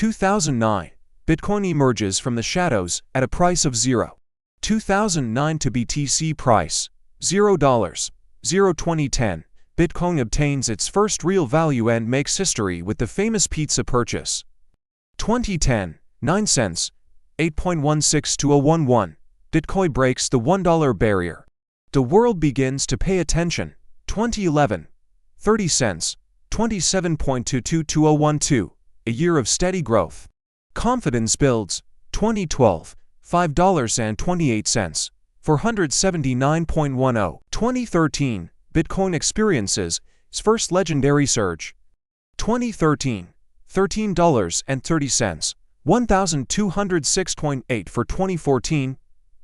2009, Bitcoin emerges from the shadows at a price of 0. 2009 to BTC price, $0. 2010, Bitcoin obtains its first real value and makes history with the famous pizza purchase. 2010, 9 cents, 8.16 to 0.11, Bitcoin breaks the $1 barrier. The world begins to pay attention. 2011, 30 cents, 27.22 to 0.12, a year of steady growth. Confidence builds. 2012, $5.28, 479.10. 2013, Bitcoin experiences its first legendary surge. 2013, $13.30, 1,206.8 for 2014.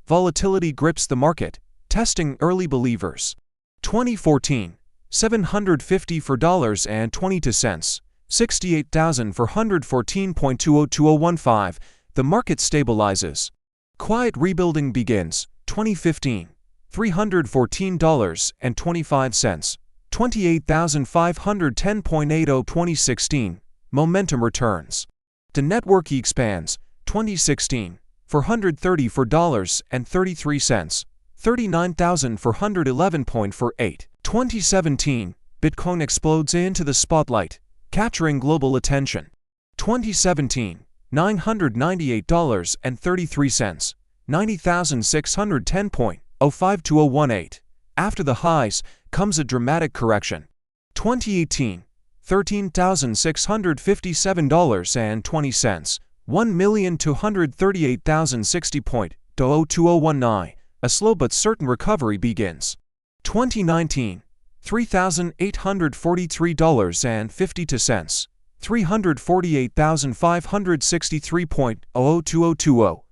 Volatility grips the market, testing early believers. 2014, $750 for $0.22, 68,414.202015. The market stabilizes. Quiet rebuilding begins. 2015, $314.25, 28,510.80. 2016, momentum returns. The network expands. 2016, $430 for $0.33, 39,411.48. 2017, Bitcoin explodes into the spotlight, capturing global attention. 2017, $998.33, 90,610.05 to 0.18. After the highs comes a dramatic correction. 2018, $13,657.20, 1,238,060.02019. A slow but certain recovery begins. 2019, $3,843.52, 348,563.02020.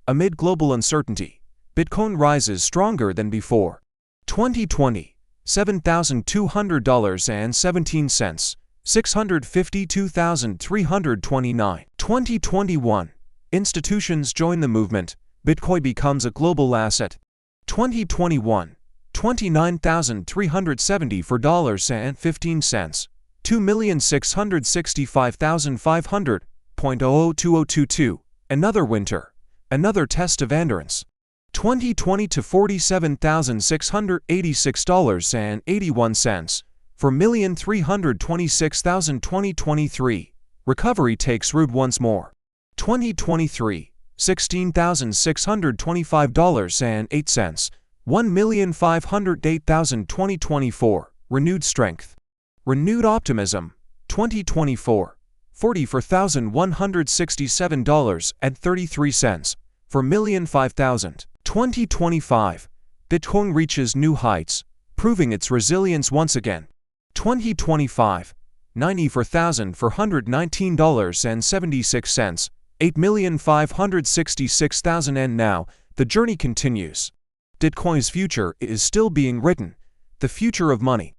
Amid global uncertainty, Bitcoin rises stronger than before. 2020, $7,200.17, 652,329. 2021, institutions join the movement. Bitcoin becomes a global asset. 2021, $29,370 for $0.15, 2,665,500.02022. Another winter, another test of endurance. 2020 to $47,686.81 for 1,326,000. 2023, recovery takes root once more. 2023, $16,625.08, 1,508,000. 2024, renewed strength, renewed optimism. 2024, $44,167.33 for 1,005,000. 2025, Bitcoin reaches new heights, proving its resilience once again. 2025, $94,419.76, 8,566,000. And now, the journey continues. Bitcoin's future is still being written, the future of money.